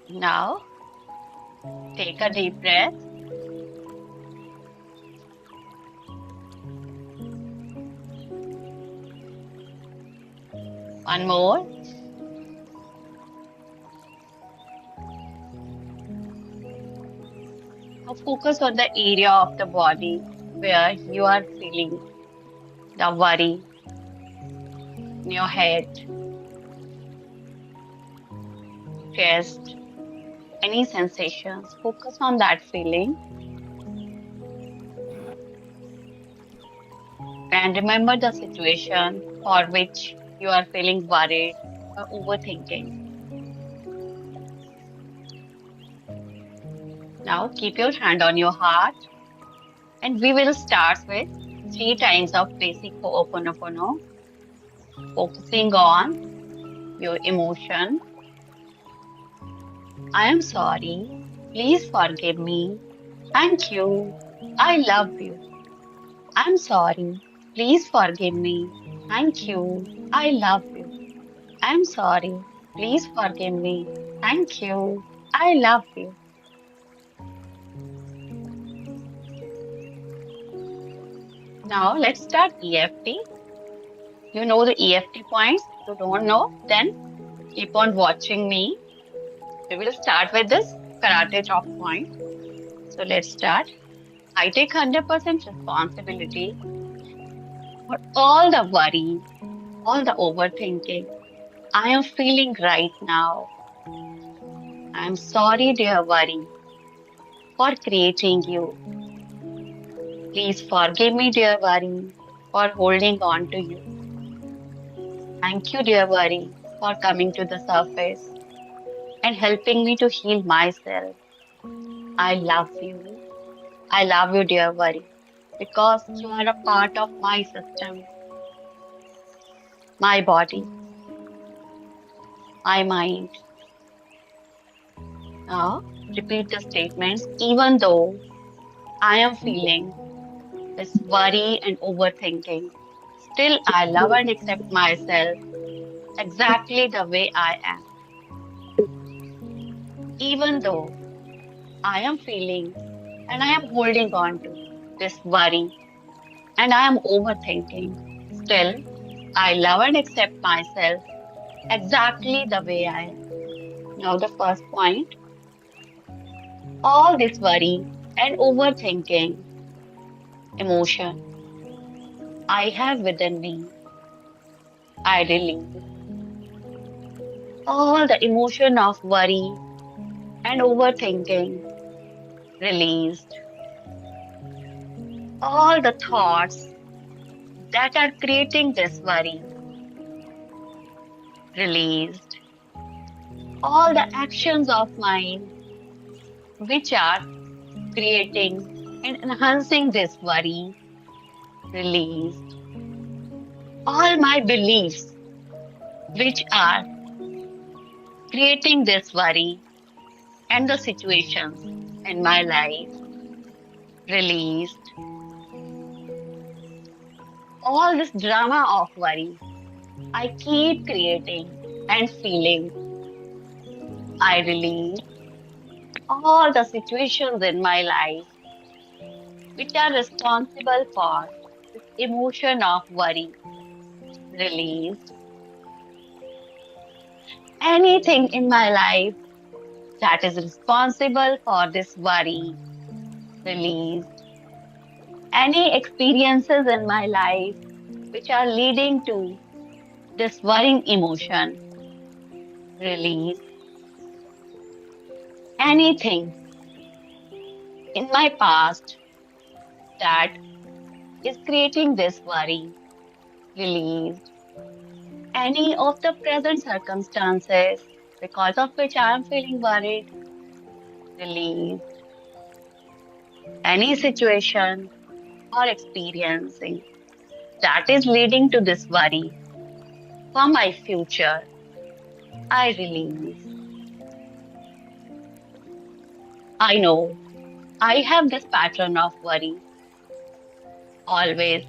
Now, take a deep breath. One more. Now, focus on the area of the body where you are feeling the worry in your head, chest, any sensations. Focus on that feeling and remember the situation for which you are feeling worried or overthinking. Now, keep your hand on your heart and we will start with 3 times of basic Ho'oponopono, focusing on your emotion. I am sorry. Please forgive me. Thank you. I love you. I'm sorry. Please forgive me. Thank you. I love you. I'm sorry. Please forgive me. Thank you. I love you. Now let's start EFT. You know the EFT points. If you don't know, then keep on watching me. We will start with this karate chop point. So let's start. I take 100% responsibility for all the worry, all the overthinking I am feeling right now. I'm sorry, dear worry, for creating you. Please forgive me, dear worry, for holding on to you. Thank you, dear worry, for coming to the surface and helping me to heal myself. I love you. I love you, dear worry, because you are a part of my system, my body, my mind. Now, repeat the statements even though I am feeling this worry and overthinking. Still, I love and accept myself exactly the way I am. Even though I am feeling and I am holding on to this worry and I am overthinking, still, I love and accept myself exactly the way I am. Now, the first point, all this worry and overthinking emotion I have within me, I release. All the emotion of worry and overthinking released. All the thoughts that are creating this worry released. All the actions of mine which are creating and enhancing this worry released. All my beliefs which are creating this worry and the situations in my life released. All this drama of worry I keep creating and feeling, I release. All the situations in my life which are responsible for this emotion of worry released. Anything in my life that is responsible for this worry released. Any experiences in my life which are leading to this worrying emotion released. Anything in my past that is creating this worry released. Any of the present circumstances because of which I am feeling worried released. Any situation or experiencing that is leading to this worry for my future, I release. I know I have this pattern of worry always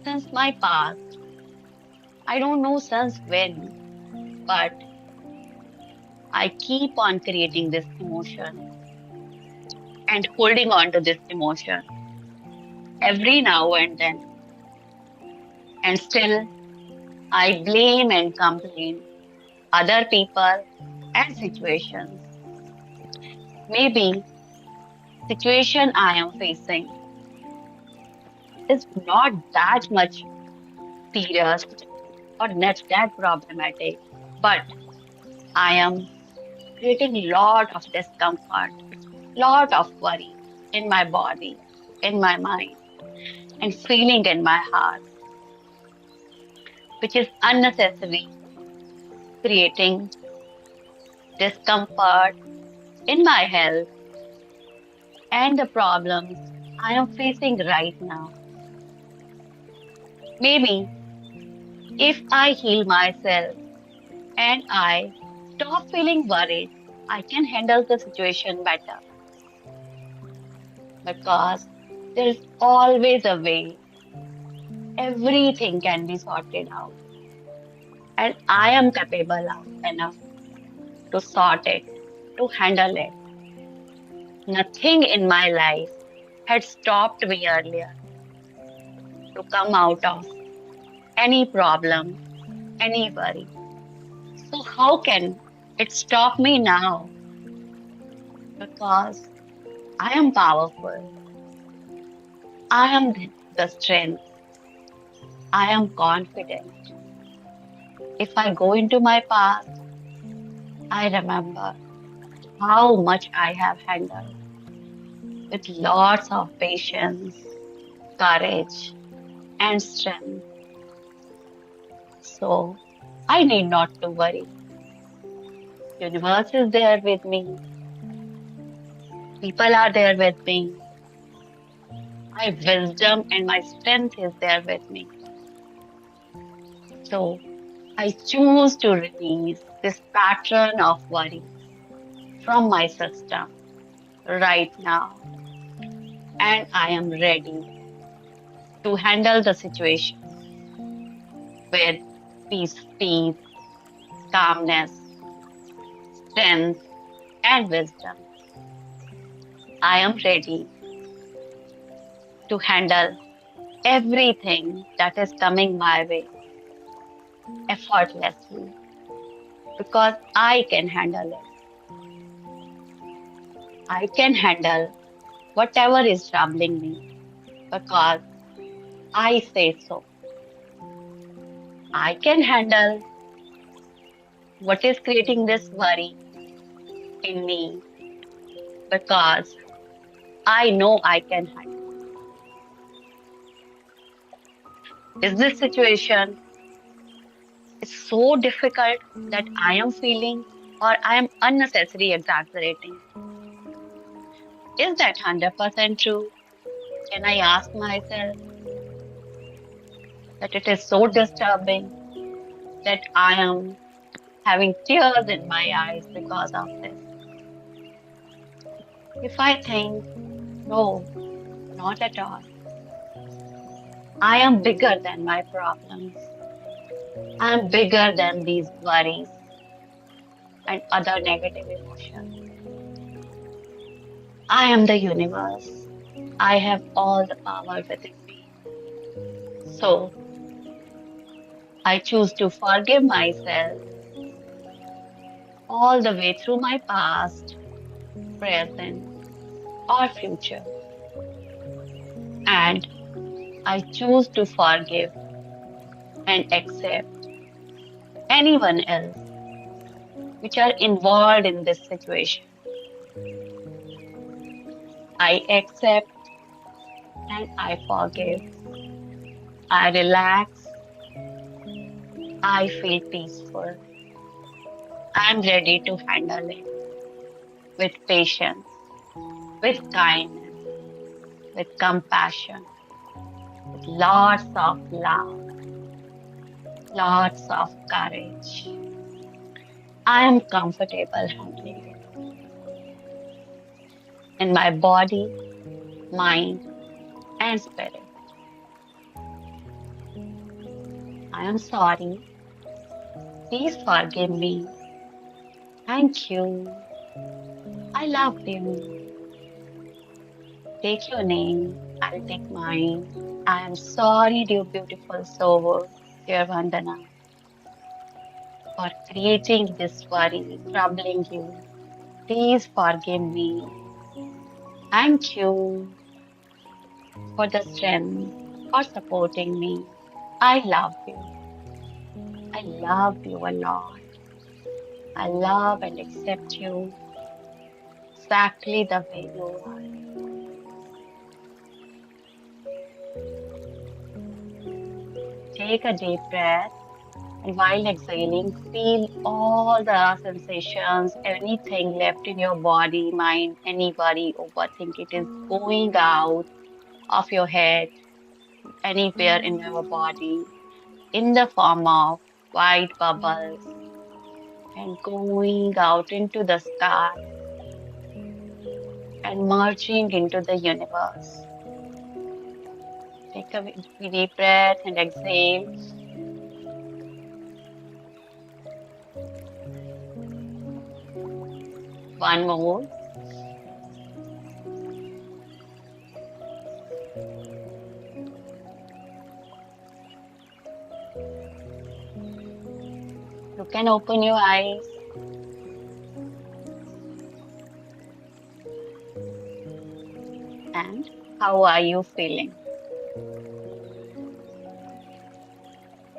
since my past. I don't know since when, but I keep on creating this emotion and holding on to this emotion every now and then. And still, I blame and complain other people and situations. Maybe situation I am facing is not that much serious or not that problematic, but I am creating lot of discomfort, lot of worry in my body, in my mind, and feeling in my heart, which is unnecessary, creating discomfort in my health and the problems I am facing right now. Maybe if I heal myself and I stop feeling worried, I can handle the situation better because there is always a way. Everything can be sorted out, and I am capable of enough to sort it, to handle it. Nothing in my life had stopped me earlier to come out of any problem, any worry. So, how can it stop me now? Because I am powerful, I am the strength, I am confident. If I go into my past, I remember how much I have handled with lots of patience, courage, and strength. So I need not to worry. Universe is there with me. People are there with me. My wisdom and my strength is there with me. So I choose to release this pattern of worry from my system right now. And I am ready to handle the situation with peace, calmness, strength, and wisdom. I am ready to handle everything that is coming my way effortlessly because I can handle it. I can handle whatever is troubling me because I say so. I can handle what is creating this worry in me because I know I can handle. Is this situation is so difficult that I am feeling or I am unnecessarily exaggerating? Is that 100% true? Can I ask myself that it is so disturbing that I am having tears in my eyes because of this? If I think, no, not at all. I am bigger than my problems. I am bigger than these worries and other negative emotions. I am the universe. I have all the power within me. So I choose to forgive myself all the way through my past, present, or future. And I choose to forgive and accept anyone else which are involved in this situation. I accept and I forgive. I relax. I feel peaceful. I'm ready to handle it with patience, with kindness, with compassion, with lots of love, lots of courage. I am comfortable handling it in my body, mind, and spirit. I am sorry. Please forgive me. Thank you. I love you. Take your name. I'll take mine. I am sorry, dear beautiful soul, dear Vandana, for creating this worry, troubling you. Please forgive me. Thank you for the strength, for supporting me. I love you. I love you a lot. I love and accept you exactly the way you are. Take a deep breath, and while exhaling, feel all the sensations, anything left in your body, mind, any worry, overthink, it is going out of your head, anywhere in your body, in the form of white bubbles and going out into the sky and merging into the universe. Take a deep breath and exhale. One more. You can open your eyes. And how are you feeling?